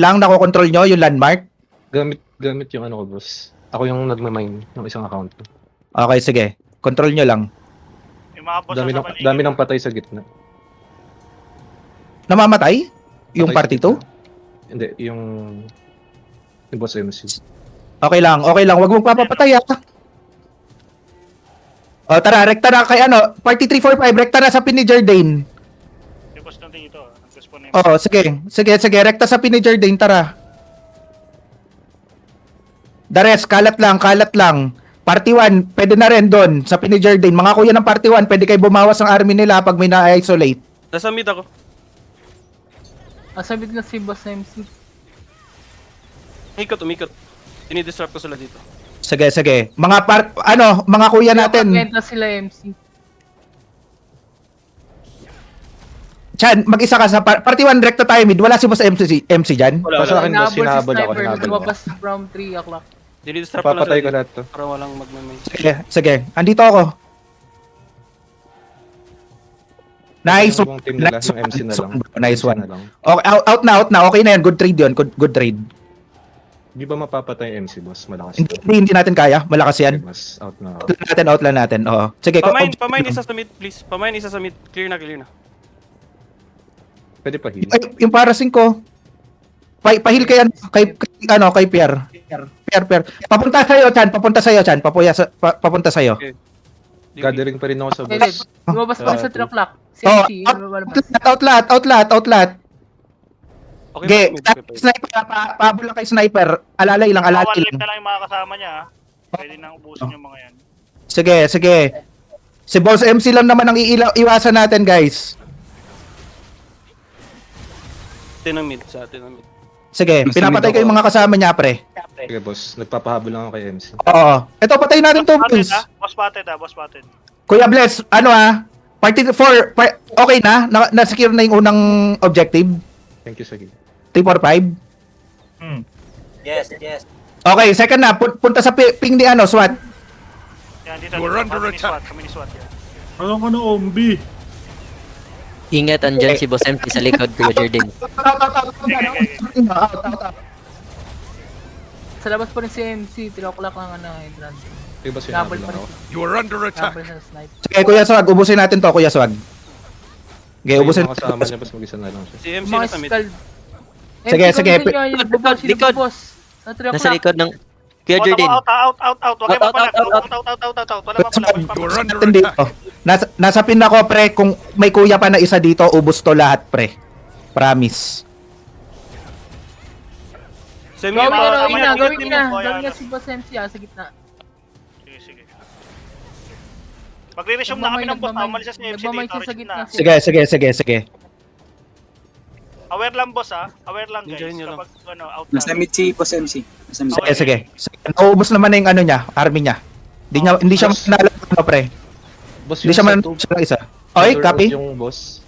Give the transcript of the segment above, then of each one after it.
lang nakokontrol nyo yung landmark? Gamit yung ano ko, boss. Ako yung nagmamine ng isang account ko. Okay, sige. Control nyo lang. Yung mga boss Dami sa ng, paligid. dami ng patay sa gitna. Namamatay? Yung Patay party sa 2? gitna. Hindi, yung boss MC. Okay lang, okay lang. Huwag mong papapatay ah. O tara, rekta na kay ano, party 345, rekta na sa pin ni Jardine. Yung boss na dito. Nag-spawn na yung Oo, sige, rekta sa pin ni Jardine, tara. Dares, kalat lang. Party 1, pwede na rin doon sa pin ni Jardine. Mga kuya ng party 1, pwede kayo bumawas ng army nila pag may na-isolate. Nasa mid ako. Sabit na si Boss MC. Umikot. Dinidisrupt ko sila dito. Sige. Mga kuya natin. Pagkenta sila MC. Chan, mag-isa ka sa party 1, rekta tayo mid. Wala si Boss MC dyan. Wala. Sa akin, boss, Hinabol si hinahabol ako. Sniper. Hinahabol ako. Lumabas from 3 o'clock. Dinidisrupt ko lang Papatay sila ko dito. lahat to. Para walang magmamay. Sige. Andito ako. Nice Yung team nila, yung MC na lang. Nice MC one. na lang. Okay, out na. Okay na yan. Good trade yun. Good trade. Di ba mapapatay yung MC, boss? Malakas Hindi, to. hindi natin kaya. Malakas yan. Okay, boss. Out na ako. Outlan natin. Oo. Sige. Pamain isa sa mid, please. Pamain isa sa mid. Clear na. Pwede pa heal. Ay, yung parasin ko. Pahil kay Pierre. Pierre. Papunta sa'yo, Chan. Papunta sa'yo. Okay. Gathering pa rin ako sa Okay, boss. lumabas pa rin sa 3 o'clock. Si Oh, MC. lumalabas. outlat. Okay, Okay, mid. Okay, sniper, pahabol lang kay sniper. Alalay lang. One life na lang yung mga kasama niya. Pwede nang ubusin yung mga yan. Sige. Si Boss MC lang naman ang iwasan natin, guys. Sa atin ang mid. Sige, Basta pinapatay mid ko yung ako. mga kasama niya, pre. Sige, boss. Nagpapahabol lang ako kay MC. Oo. Ito, patayin natin to, Spotted please. Boss spotted. Kuya Bless, Party 4, okay na? Na-secure na yung unang objective? Thank you, sige. 345? Yes. Okay, second na. Punta sa ping ni SWAT. Yan, dito. Kami ni SWAT yan. Anong ano, Ombi? Ingat, andyan si Boss MC sa likod, Kuya Jordan. Out. Sa labas pa rin si MC. 3 o'clock lang entrance. Sige, boss. Hinabol Hinahabol pa lang rin. ako. You are under Hinabol sa sniper. Sige, Kuya Swag, ubusin natin to, Kuya Swag. Okay, ubusin Yung mga kasama niya, boss. Mag-isa na lang siya. Si MC Mga nasa mid. skull. Sige. Likod. Sa 3 Nasa o'clock. likod ng Kuya Jordan. Out. Huwag kayo mapalag. Out. Wala mapalag. You are under natin dito. Nasa pin ako, pre, kung may kuya pa na isa dito, ubus to lahat, pre. Promise. Semi Gawin Mamaya, na, gawin team na. mo, Gawin ayan. na si Boss MC sa gitna. Sige. Magre-resume na kami ng boss. Umalis na si MC Nagmamay dito. siya sa gitna. Sige. Aware lang boss Aware lang guys. Enjoy nyo lang. Kapag out Nasa mid si Boss MC. Nasa mid. Sige. Naubos naman na yung ano niya, army niya. Hindi siya manalo, pre. Boss, Hindi siya manalo siya ng isa. Okay, copy. Yung boss,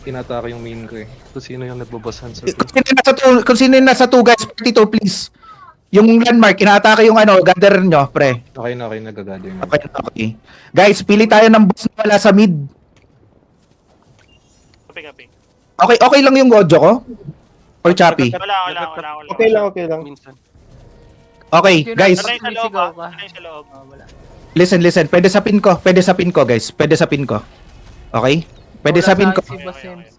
tinatake yung main ko eh. Kung sino yung nagbobossan sa Kung sino yung nasa 2 guys, party 2 please. Yung landmark, inaatake yung gather nyo, pre. Okay na, nagagado yung Okay. Guys, pili tayo ng boss na wala sa mid. Copy. Okay lang yung Gojo ko? Or Choppy? Wala. Okay lang. Minsan. Okay, guys, Sanay sa loob Sumisigaw ka. Sanay sa loob. Wala. listen. Pwede sa pin ko, guys. Pwede sa pin ko. Okay? Pwede sa pin ko. Si Boss MC.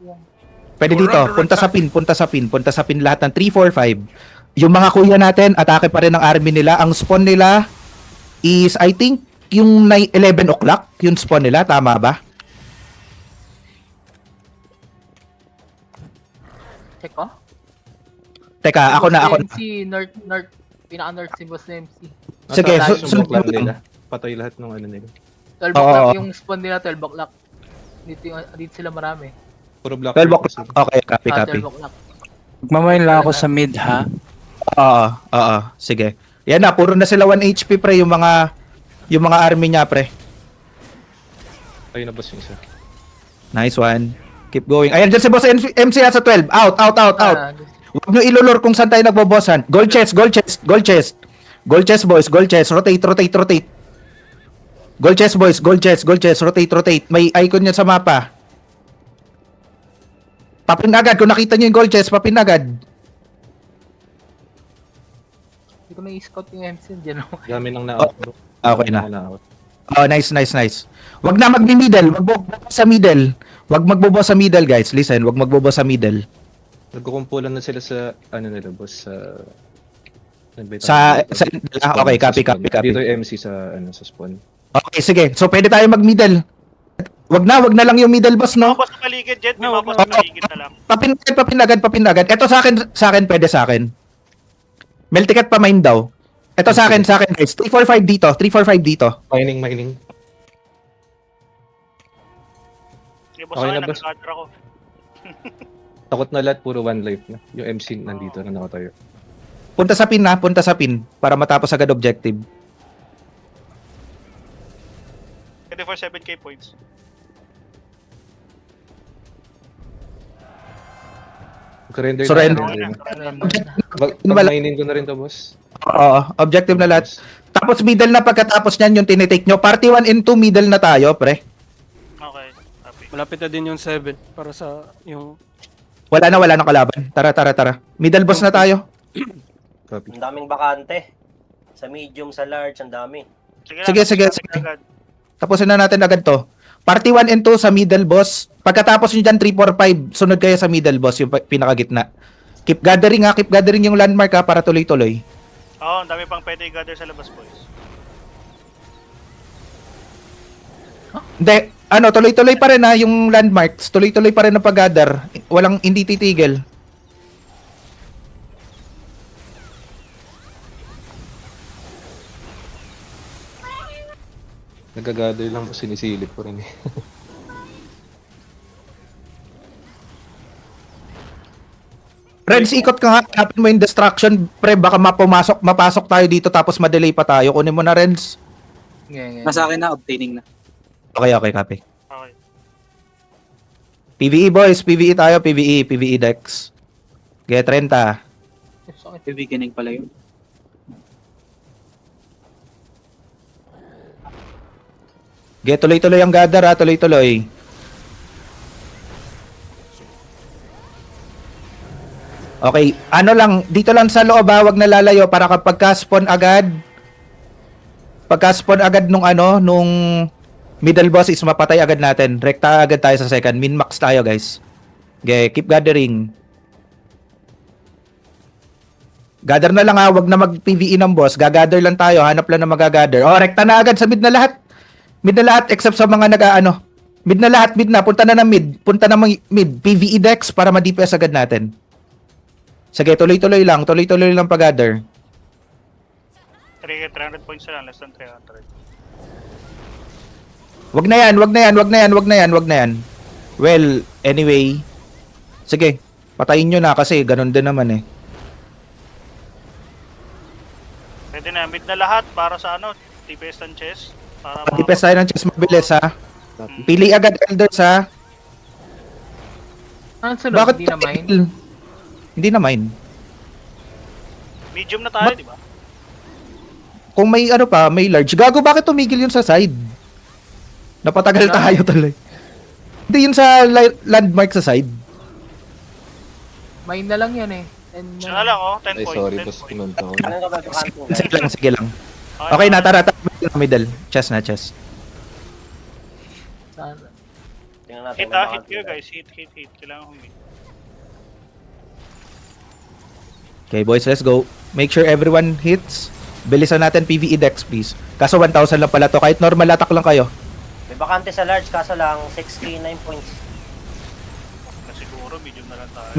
Pwede dito. Punta sa pin lahat ng 3, 4, 5. Yung mga kuya natin, atake pa rin ng army nila. Ang spawn nila is, I think, yung 11 o'clock. Yung spawn nila. Tama ba? Check ko. Teka, ako na. Si North. Pinaka-North si Boss MC. Sige, sunod sunod nila. Patay lahat ng ano nila. 12 Oo. o'clock yung spawn nila, 12 o'clock. Dito sila marami. Puro black. 12 o'clock. Okay, copy. 12 o'clock. Magmamain lang ako sa mid, ha? Oo. Sige. Yan na, puro na sila 1 HP, pre. Yung mga army niya, pre. Ayun na boss yung isa. Nice one. Keep going. Ayan, dyan si Boss MC sa 12. Out. Huwag nyo ilulur kung saan tayo nagbobosan. Gold chest, boys. Gold chest. Rotate. Gold chest, boys. Gold chest. Rotate. May icon yan sa mapa. Papin agad. Kung nakita nyo yung gold chest, papin agad. Hindi ko na-scout yung MC. Diyan ako. Dami nang na-out bro. Okay na. Dami nang na-out. Oh, nice. Wag na magmi-middle. Wag magbobo sa middle. Wag magbobo sa middle, guys. Listen, wag magbobo sa middle. Nagkukumpulan na sila sa, ano nila boss, sa... Okay, copy. Dito yung MC sa, ano, sa spawn. Okay, sige. So, pwede tayo mag-middle. Wag na lang yung middle, boss, no? Mabas sa paligid, Jet. May No, mabas sa paligid na lang. Papin agad. Ito sa akin, pwede sa akin. Melticat pa mine daw. Ito sa akin, guys. 345 dito. 345 dito. Mining. Sige, boss, Okay okay, na, boss. nag-gather ako. Takot na lahat, puro one life na. Yung MC nandito na nakatayo. Punta sa pin para matapos agad objective. Pwede for 7k points. Surrender Surrender. na. Okay, Pag-mining ko na rin to, boss. Oo, objective na lahat. Tapos middle na pagkatapos niyan yung tinitake nyo. Party 1 and 2 middle na tayo, pre. Okay, copy. Malapit na din yung 7 para sa yung... Wala na kalaban. Tara. Middle boss na tayo. Copy. Ang daming bakante. Sa medium, sa large, ang dami. Sige. Agad. Tapusin na natin agad to. Party 1 and 2 sa middle boss. Pagkatapos nyo dyan 3, 4, 5, sunod kayo sa middle boss, yung pinakagitna. Keep gathering yung landmark ha, para tuloy-tuloy. Oo, ang dami pang pwede i-gather sa labas, boys. Hindi, tuloy-tuloy pa rin ha, yung landmarks. Tuloy-tuloy pa rin ang pag-gather. Hindi titigil. Nagagather lang po, sinisilip ko rin eh. Friends, ikot ka nga. Hanapin mo yung destruction. Pre, baka mapasok tayo dito tapos madelay pa tayo. Kunin mo na, Renz. Nasa akin na, obtaining na. Okay, copy. Okay. PvE boys, PvE tayo, PvE decks. Get 30. Beginning pala yun. Get tuloy-tuloy ang gather ha, tuloy-tuloy. Okay, dito lang sa loob ha, wag na lalayo para kapag ka-spawn agad, nung middle boss is mapatay agad natin. Rekta agad tayo sa second, min-max tayo guys. Okay, keep gathering. Gather na lang ha, wag na mag-PvE ng boss, gagather lang tayo, hanap lang na magagather. Oh, rekta na agad sa mid na lahat. Mid na lahat except sa mga mid na lahat, punta na mid, PvE decks para ma-DPS agad natin. Sige, tuloy-tuloy lang pag-gather. 300 points na lang, less than 300. Wag na yan. Well, anyway. Sige, patayin nyo na kasi ganun din naman eh. Pwede na, mid na lahat para sa TPS ng chess. Para DPS tayo ng chess mabilis ha. Pili agad elders ha. Ang sunod, Bakit hindi na mine. Hindi na mine. Medium na tayo, di ba? Kung may may large. Gago, bakit tumigil yun sa side? Napatagal tayo tuloy. Hindi yun sa landmark sa side. Mine na lang yan eh. And, Siya na lang, 10 Ay, points. sorry 10 boss, points. pinunta ko. Ano ka ba bakante? Sige lang. Okay na, tara. Middle. Chess na, chess. Tingnan natin. Hit kung hit kayo bakante. guys. Hit. Kailangan humit. Okay, boys, let's go. Make sure everyone hits. Bilisan natin PvE decks, please. Kaso 1,000 lang pala to. Kahit normal attack lang kayo. May bakante sa large, kaso lang 6k, 9 points. Siguro, medium na lang tayo.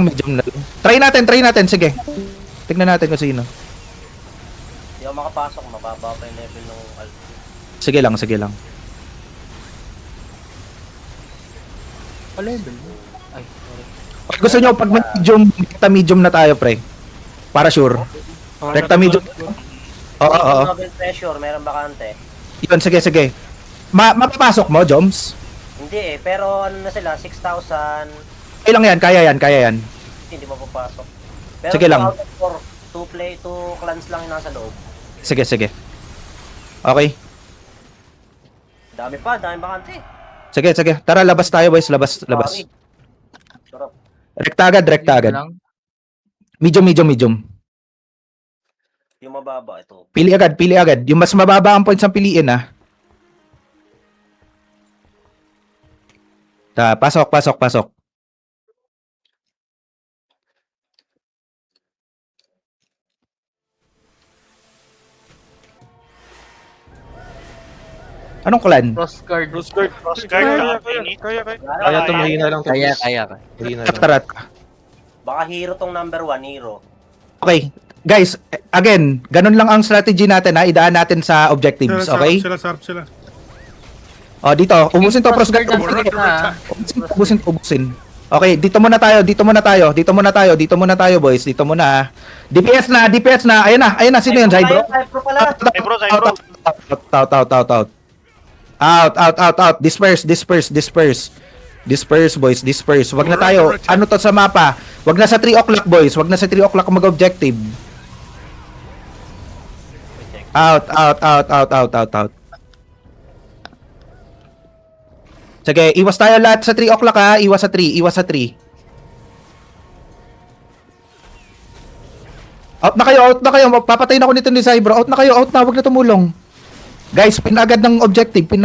Medium na lang. Try natin. Sige. Tignan natin kung sino. Hindi ako makapasok, mababa pa yung level ng alt. Sige lang. level. Ay, sorry. Pag gusto nyo, pag medium na tayo, pre. Para sure. Rekta medium. Oo. Novel pressure, meron bakante. Yun, sige. Mapapasok mo, Joms? Hindi eh, pero ano na sila, 6,000. Okay lang yan, kaya yan. Hindi mo papasok. Pero Sige lang. 2 clans lang yung nasa loob. Sige. Okay. Dami bakante. Sige. Tara, labas tayo, boys. Labas. Sorry. Sarap. Rekta agad. Yun lang. Medium. Yung mababa. Ito. Pili agad, pili agad. Yung mas mababa ang points ang piliin, ah. Pasok, pasok, pasok. Anong clan? Cross guard. Rose guard. Cross guard, Kaya, Init. kaya. Kaya to, mahina lang to. Kaya, please. kaya ka. Mahina lang. Tarat. Baka hero tong number 1, hero. Okay. Guys, again, ganun lang ang strategy natin, ha. Idaan natin sa objectives, okay? Sila. O, dito. Ubusin to, cross guard. Ubusin. Okay, dito muna tayo, boys. Dito muna, ha. DPS na. Ayan na. Sino yun, Zybro? Cypro pala. Zybro. Out. Disperse, boys. Disperse. Wag na tayo. Ano to sa mapa? Wag na sa 3 o'clock, boys. Wag na sa 3 o'clock mag-objective. Out. Sige, iwas tayo lahat sa 3 o'clock, ha. Iwas sa 3. Out na kayo. Papatay na ako nito ni Zybro. Out na. Wag na tumulong. Guys, pin agad ng objective. 41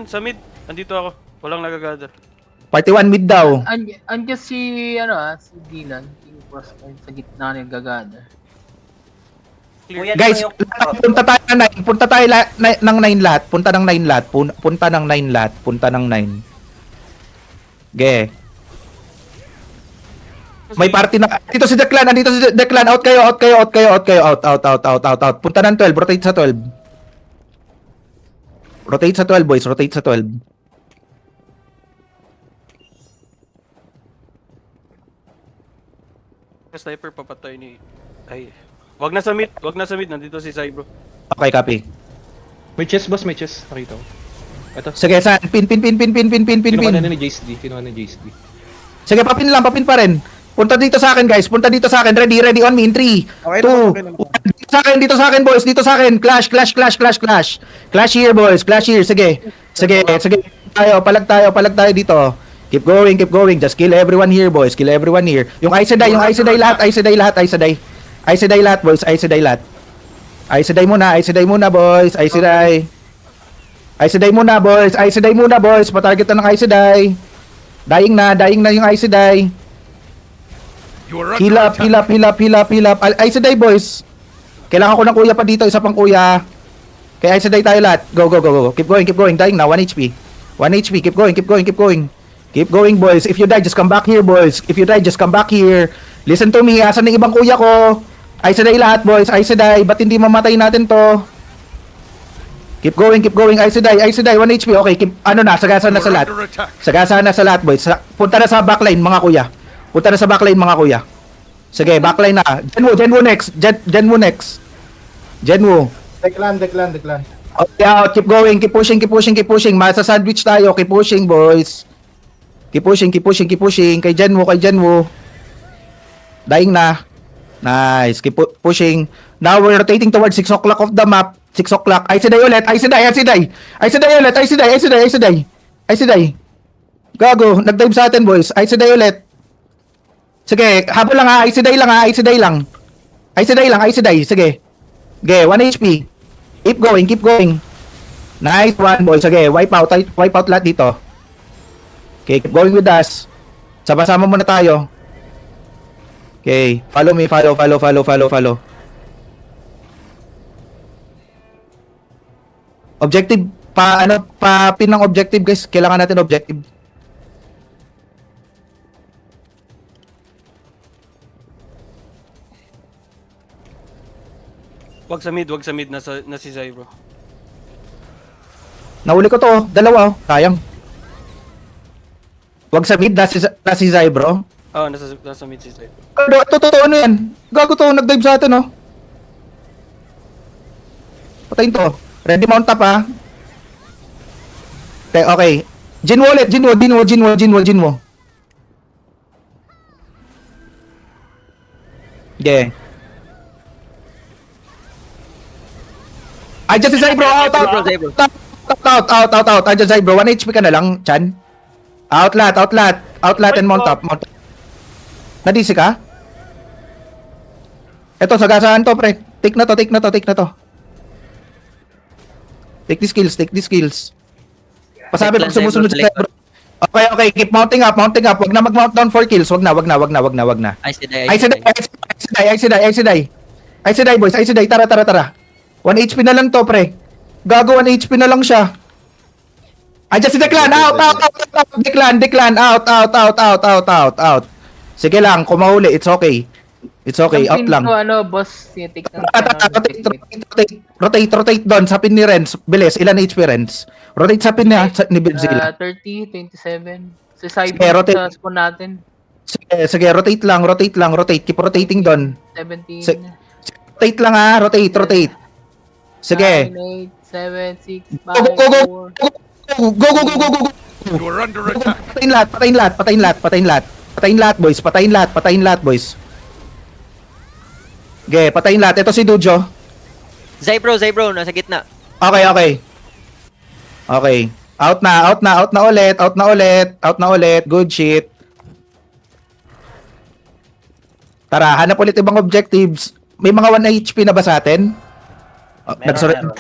sa mid. Andito ako. Walang nagagather. Party 1 mid daw. Andiyan si, si Dylan. Yung cross guard sa gitna ng gagada. Kuya, Guys, di ba yung- punta tayo ng 9. Punta tayo ng 9 lahat. Punta ng 9. Ge. May party na. Andito si Declan. Out kayo. Out. Punta ng 12. Rotate sa 12. Boys. Rotate sa 12. Sniper papatay ni... Ay. Wag na sa mid. Nandito si Zybro. Okay, copy. May chest, boss. Nakita ko. Ito. Sige, saan? Pin. Kinuha na ni JSD. Sige, papin pa rin. Punta dito sa akin, guys. Ready on me in 3, 2, 1. Dito sa akin, boys. Clash. Clash here, boys. Sige. Palag tayo dito. Keep going. Just kill everyone here, boys. Yung Aes Sedai lahat. Boys. Aes Sedai muna, boys. Aes Sedai muna, boys. Patarget na ng Aes Sedai. Dying na yung Aes Sedai. Heal up. Aes Sedai, boys. Kailangan ko ng kuya pa dito. Isa pang kuya. Kaya Aes Sedai tayo lahat. Go. Keep going. Dying na. 1 HP. Keep going, boys. If you die, just come back here, boys. Listen to me. Asan yung ibang kuya ko? Aes Sedai lahat, boys. Ba't hindi mamatay natin to? Keep going. Aes Sedai, 1 HP. Okay, sagasa na sa lahat, boys. Punta na sa backline, mga kuya. Sige, backline na. Genwu next. Declan. Okay, out. Keep going. Keep pushing. Masa-sandwich tayo. Keep pushing, boys. Keep pushing. Kay Genwu. Dying na. Nice. Keep pushing. Now we're rotating towards 6 o'clock of the map. 6 o'clock. Aes Sedai ulit. Aes Sedai. Gago. Nag-dive sa atin, boys. Aes Sedai ulit. Sige. Habol lang, ha. Aes Sedai lang. Sige. Okay, 1 HP. Keep going. Nice one, boys. Sige, wipe out lahat dito. Okay, keep going with us. Sama-sama muna tayo. Okay, follow me. Objective, pin ng objective, guys. Kailangan natin objective. Wag sa mid. Na si Zybro. Nahuli ko to, dalawa, oh. Sayang. Wag sa mid, na si Zybro. Nasa mid si Zybro. Totoo ano yan? Gago to, nag-dive sa atin, oh. Patayin to. Ready mount up, ha? Okay. Jinwo ulit, Jinwo. Okay. Andiyan si Zybro, out. Andiyan Zybro, 1 HP ka na lang, Chan. Outlat and mount up. Nadisi ka? Eto, sagasaan to, pre. Take na to, take na to, take na to. Take the skills, take the skills. Pasabi Take pag lang, sumusunod Zebro, sa bro. Okay, okay, keep mounting up, mounting up. Wag na mag-mount down for kills. Wag na, wag na, wag na, wag na, wag na. Ay, si Day, Ay, siday, ay, siday, boys, ay, siday. Tara, tara, tara. 1 HP na lang to, pre. Gago, 1 HP na lang siya. Andiyan si Declan, out, Declan, out. Sige lang, kung mahuli, it's okay. It's okay, out lang. Boss, take ng Rotate doon sa pin ni Renz. Bilis, ilan HP Renz? Rotate sa pin niya, ni Benzilla. 30, 27. Sa Sige, cyber rotate. sa spawn natin. Sige, rotate lang. Keep rotating doon. 17. Rotate lang ha, rotate. Sige. 9, 8, 7, 6, Go, go, 5, go, 4. go. You're under attack. Patayin lahat, boys. Okay, patayin lahat. Ito si Dujo. Zybro, nasa gitna. Okay. Out na ulit. Good shit. Tara, hanap ulit ibang objectives. May mga 1 HP na ba sa atin? Meron.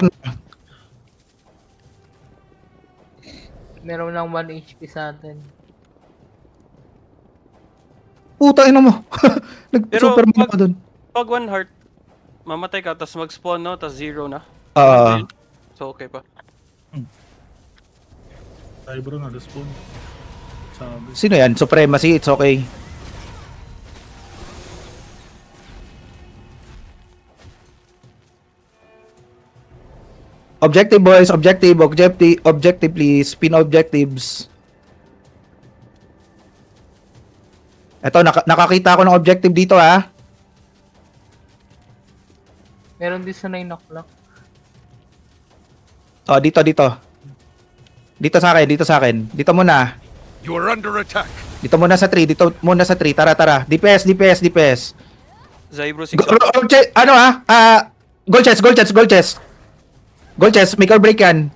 Meron lang 1 HP sa atin. Puta, ino mo. Pero Nag-superman pa dun. Pag 1 heart, mamatay ka, tapos mag-spawn, no? Tapos 0 na. So, okay pa. Ay bro, na-respawn. Sabi. Sino yan? Supremacy, it's okay. Objective boys, objective please, pin objectives. Eto, nakakita ko ng objective dito ha. Meron din sa 9 o'clock. Oh, dito. Dito sa akin. Dito muna. You're under attack. Dito muna sa 3, Tara. DPS. Zybro 6. Ano ha? Gold chest, make or break yan.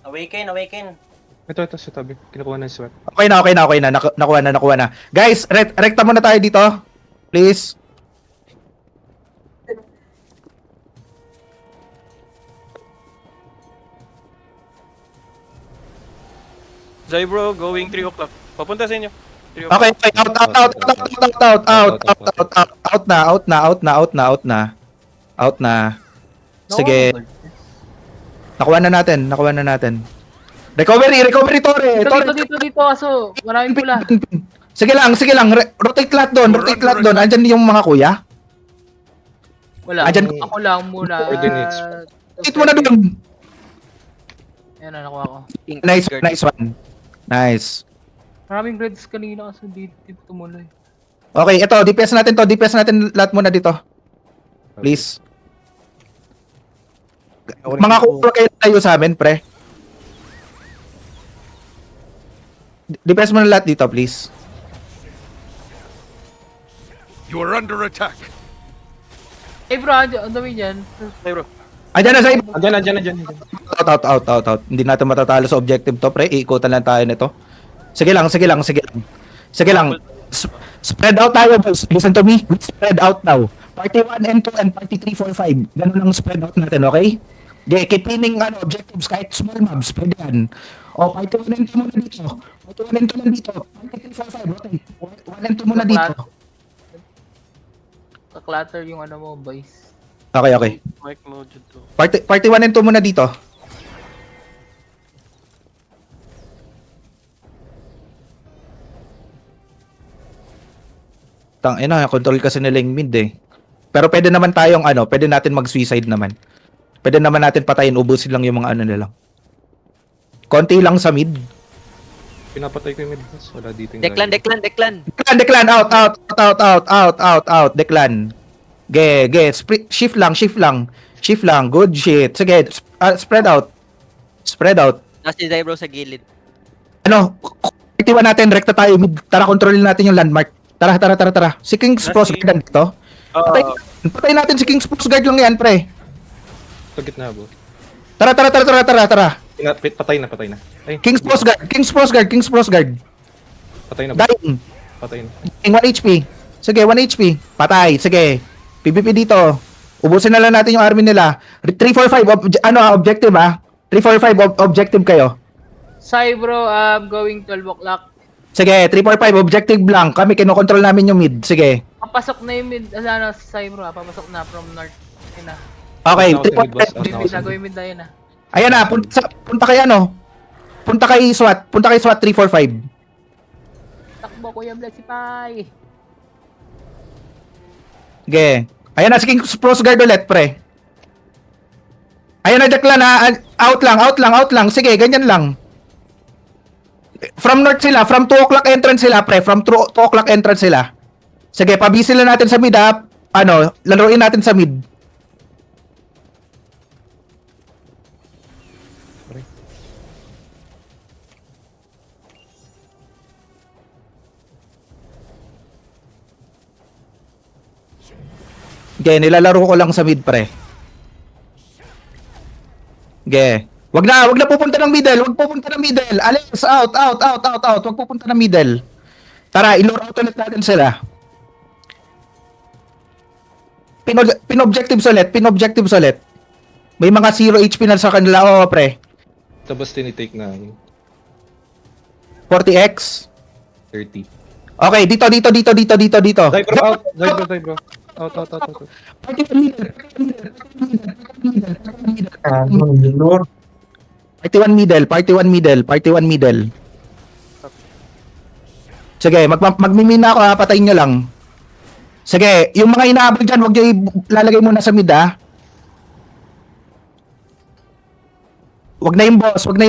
Awaken. Ito, sa tabi. Kinukuha na yung sweat. Okay na. Nakuha na. Guys, rekta muna tayo dito. Please. Zybro going 3 o'clock. Papunta sa inyo. 3 o'clock. Okay, out na. Sige. Nakuha na natin. Recovery, Tore. Dito, aso. Maraming pula. Sige lang. Rotate lahat doon. Andyan yung mga kuya. Wala. Andyan- Ako lang muna. Coordinates. Rotate mo na doon. Ayan na, nakuha ko. Nice one. Nice. Maraming reds kanina kasi dito tumuloy. Okay, ito, DPS natin lahat muna dito. Please. Mga kuya kayo tayo sa amin, pre. DPS mo na lahat dito, please. You're under attack. Eh bro, ang dami dyan. Zybro. Andyan na sa iba. Andyan. Out. Hindi natin matatalo sa objective to, pre. Iikutan lang tayo nito. Sige lang. Spread out tayo, boys. Listen to me. Spread out now. Party 1 and 2 and party 3, 4, 5. Ganun lang spread out natin, okay? Okay, keep pinning objectives kahit small mobs. Pwede yan. O, party 1 and 2 muna dito. Party 1 and 2 lang dito. Party 3, 4, 5. Rotate. 1 and 2 muna dito. Kaklutter yung mo, boys. Okay. Mike mode to. Party 1 and 2 muna dito. Control kasi nila yung mid eh. Pero pwede naman tayong pwede natin mag-suicide naman. Pwede naman natin patayin, ubusin lang yung mga nila. Konti lang sa mid. Pinapatay ko yung mid boss. Wala dito yung Declan. Declan, out, Declan. Shift lang, good shit. Sige, spread out. Nasa si Zybro sa gilid. Itiwan natin, rekta tayo mid. Tara, kontrolin natin yung landmark. Tara. Si King's Post Guard dito. Patayin natin si King's Post Guard lang yan, pre. Sa gitna boss. Tara. Patay na. Ay, King's Post Guard. patay na boss. Dying. Patay na. 1 HP. Sige, 1 HP. Patay. Sige. PVP dito. Ubusin na lang natin yung army nila. 345 objective 345 objective kayo. Cybro, going 12 o'clock. Sige, 345 objective lang. Kami kinokontrol namin yung mid. Sige. Papasok na yung mid, si Cybro papasok na from north. Yun na. Okay, Out na si mid, boss. 345. Out na Mid si na, mid. going mid na yun na. Ayan na, punta kay Punta kay SWAT. Punta kay SWAT 345. Takbo Kuya Blessy Pai. Sige. Ayan na, sige, Pros Guard ulit, pre. Ayan na, Jack lang ha. Out lang. Sige, ganyan lang. From north sila, from 2 o'clock entrance sila, pre. From 2 o'clock entrance sila. Sige, pabisin lang natin sa mid, ha. Laruin natin sa mid. Okay, nilalaro ko lang sa mid, pre. Okay. Wag na pupunta ng middle. Alis, out. Wag pupunta ng middle. Tara, ilure out ulit natin sila. Pin-objectives ulit. May mga 0 HP na sa kanila, pre. Tapos tinitake namin. 40x. 30. Okay, dito. Dive bro. Out. 41 middle. Sige, magmimina ako, patayin nyo lang. Sige, yung mga inaabot dyan, huwag nyo ilalagay muna sa mid, ha. Wag na yung boss. Wag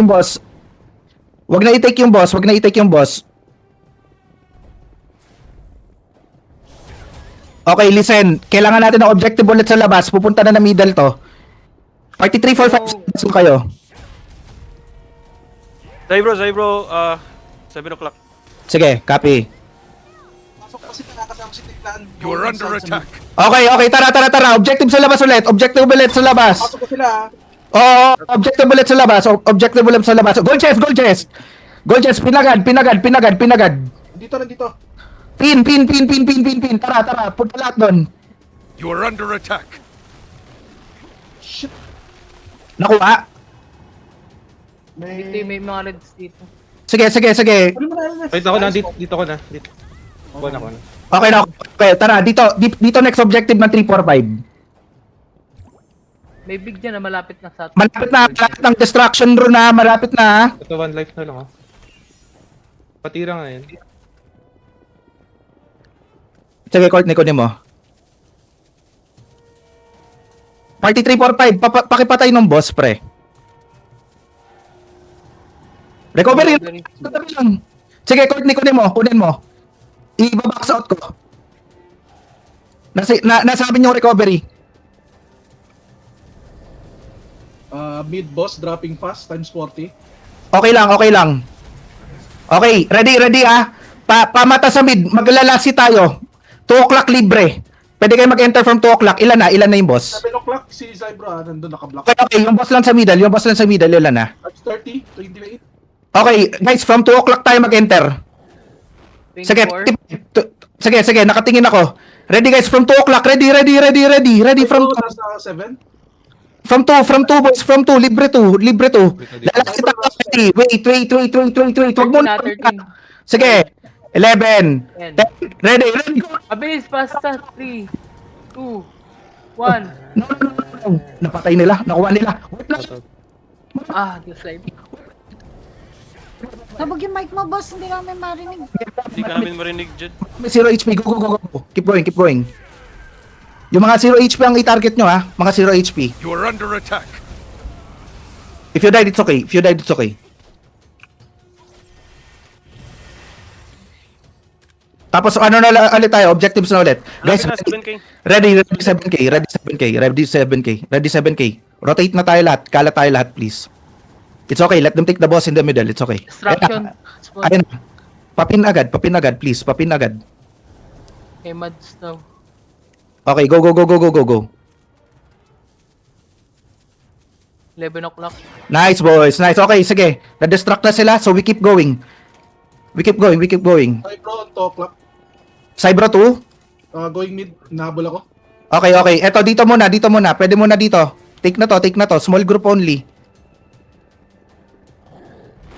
na i-take yung boss. Okay, listen. Kailangan natin ng objective ulit sa labas. Pupunta na middle to. Party 3, 4, 5, 6 kayo. Zybro, 7 o'clock. Sige, copy. You are under attack. Okay, tara. Objective sa labas ulit. Oo, objective ulit sa labas. Gold chest. Pinagad. Dito. Pin. Tara. Punta lahat doon. You are under attack. Nakuha. May mga reds dito. Sige. Wait ako na, dito ko na. Buwan ako na. Okay na. Okay, tara. Dito next objective ng 345. May big dyan na malapit na sa Malapit na ng destruction rune na. Malapit na. Ito 1 life na lang Patira nga yun. Sige, Court, nikunin mo. Party 345, pakipatay ng boss, pre. Recovery lang. Sige, Court, kunin mo. I-box out ko. Nasabi niyo recovery. Mid boss dropping fast times 40. Okay lang. Okay, ready pamata sa mid, maglalasi tayo. 2 o'clock libre. Pwede kayo mag-enter from 2 o'clock. Ilan na yung boss? 7 o'clock si Zybro nandun nakablock. Okay, yung boss lang sa middle, ilan na? At 30, 28. Okay, guys, from 2 o'clock tayo mag-enter. Sige, 24. sige, nakatingin ako. Ready guys, from 2 o'clock, ready from 2. Nasa 7. From 2, boys, from 2, libre 2. Lalaki tayo, wait. Wag muna. 13. Sige, 11, 10, ready, go. Abilis, basta. 3, 2, 1. No. Napatay nila, nakuha nila. Wait lang. Just like. Sabog yung mic mo, boss. Hindi namin marinig. Hindi ka namin marinig dyan. May 0 HP, go. Keep going. Yung mga 0 HP ang i-target nyo, ha? Mga 0 HP. You are under attack. If you died, it's okay. Tapos ulit tayo, objectives na ulit. Guys, Guys, 7K. ready 7K. Rotate na tayo lahat, kalat tayo lahat, please. It's okay, let them take the boss in the middle, it's okay. Destruction. Ayun na. Papin agad, please, papin agad. Okay, Mads now. Okay, go. 11 o'clock. Nice, boys, nice. Okay, sige. Na-destruct na sila, so we keep going. Zybro on 2 o'clock. Cybro 2? Going mid, nahabol ako. Okay, okay. Eto, dito muna, dito muna. Pwede muna dito. Take na to. Small group only.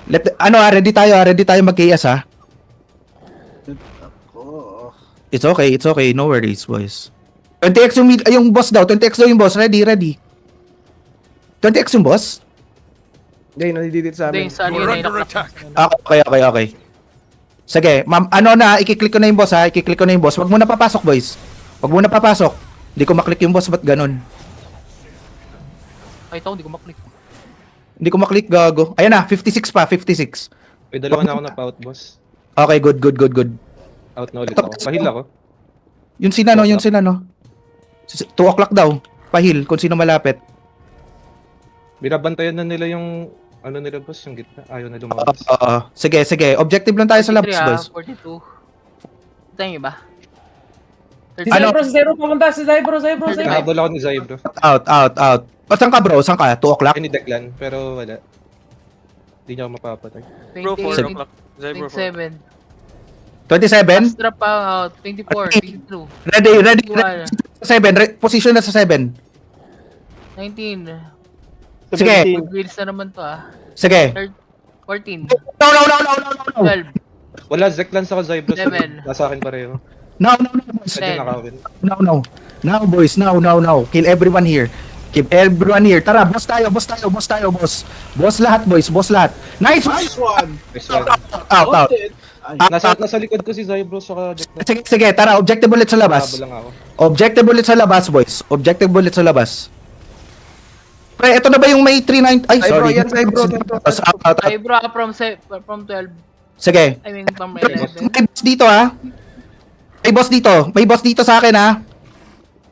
Ready tayo mag-KS ha. It's okay. No worries, boys. 20x yung boss daw. 20x daw yung boss. Ready. 20x yung boss? Hindi, nandidit sa Hindi, amin. sa You are alien under ay attack. Okay. Sige, ma'am, i-click ko na yung boss ha. I-click ko na yung boss. Wag muna papasok, boys. Wag muna papasok. Hindi ko maklik yung boss, ba't ganun? Ay, ito, hindi ko maklik. Hindi ko maklik, gago. Ayan na, 56 pa, 56. May dalawa na ako na pa-out, boss. Okay, good. Out na ulit ako. Pahil ako. Yun sila, no? 2 o'clock daw. Pahil, kung sino malapit. Binabantayan na nila yung ano nila, boss, yung gitna. Ayaw na lumabas. Sige. Objective lang tayo sa labas, 43, boys. 42. Ito yung iba. Ano? Nahabol ako ni Zybro. Out. O, saan ka, bro? Saan ka? 2 o'clock? Ay, ni Declan, pero wala. Hindi niya ako mapapatay. Bro, 4 28, o'clock. Zybro 4. 27. 27? Strap pa, 24, 22, Ready. 21, 7. Position na sa 7. 19. Sige. Wheels na naman to Sige. 14, No. 12, Wala, Declan sa Zybro. Seven. Nasa akin pareho. No, boys. Pwede nakawin. No. Now, boys. Now. Kill everyone here. Tara, boss tayo, boss. Boss lahat, boys. Nice one! Nice one. Out. Nasa likod ko si Zybro saka Declan. Sige, tara. Objective bullet sa labas. Habol lang ako. Objective bullet sa labas, boys. Pre, ito na ba yung may 39? Ay, sorry. Out. ay bro, from 12, Sige. I mean from 11. May boss dito, ha? May boss dito sa akin, ha?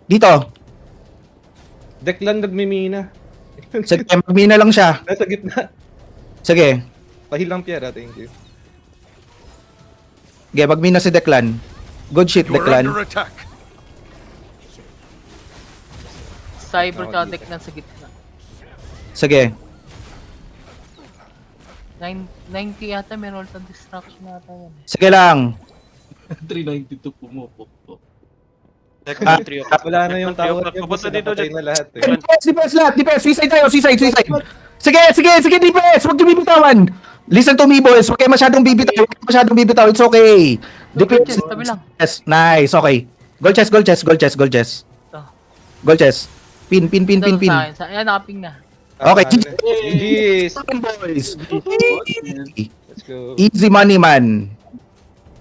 Dito. Declan nagmimina. Sige, magmina lang siya. Nasa gitna. Sige. Pahil lang Pierre, thank you. Sige, magmina si Declan. Good shit, You are Declan. under attack. Cyber tsaka Declan sa gitna. Sige. 90 yata, meron ulit ang distraction yata yan. Sige lang. 392 pumupok. Declan 3 o'clock. Wala na yung tower niya, boss. Papunta dito, Napatay na lahat eh. Defense lahat. Suicide tayo. Sige, defense. Huwag niyo bibitawan. Listen to me, boys. Huwag kayo masyadong bibitaw. It's okay. Defense. Tabi lang. Yes, nice. Okay. Goal chest. Pin. Ayan, nakaping na. Okay. Yes. Boys. Let's go. Easy money, man.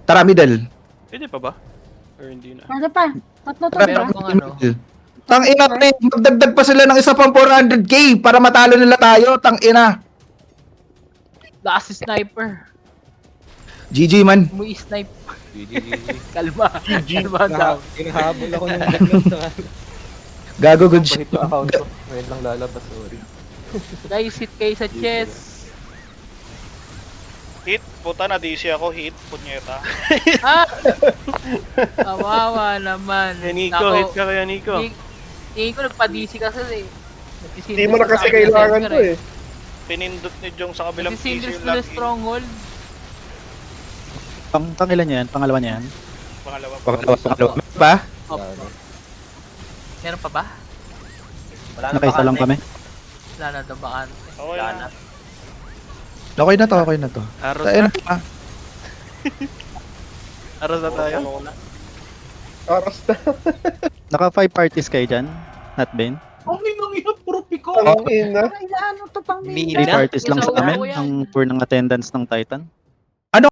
Tara, middle. Pwede pa ba? Or hindi na? Ano pa? Tatlo to Meron ba? pang ano. Tang ina, pre. Magdagdag pa sila ng isa pang 400k para matalo nila tayo. Tang ina. Last sniper. GG, man. Muy snipe. GG. Kalma. Kalma daw. Hinahabol ako ng Declan sa Gago, good shit. Pahit yung account ko. Ngayon lang lalabas, sorry. Guys, hit kayo sa chest. Hit, puta na DC ako, hit, punyeta. Ah! Kawawa naman. Nico, Nako, hit ka kaya Nico. Nico, nagpa-DC kasi eh. Hindi mo na kasi kailangan to eh. Pinindot ni Jong sa kabilang PC Nagsisingle yung to the login. stronghold. Pangilan niya yan? Pangalawa niya yan? Pangalawa. Pangalawa. Pa? Meron pa ba? Wala na Nakaisa lang kami. Wala na daw baka. Okay na. Okay na to. Aros Tayo na. na. Aros na tayo. Naka 5 parties kayo dyan? Not Ben? Ang inang puro piko. Ay, ano to pang May 3 na? parties lang sa Isa amin. upo yan. Ang poor ng attendance ng Titan.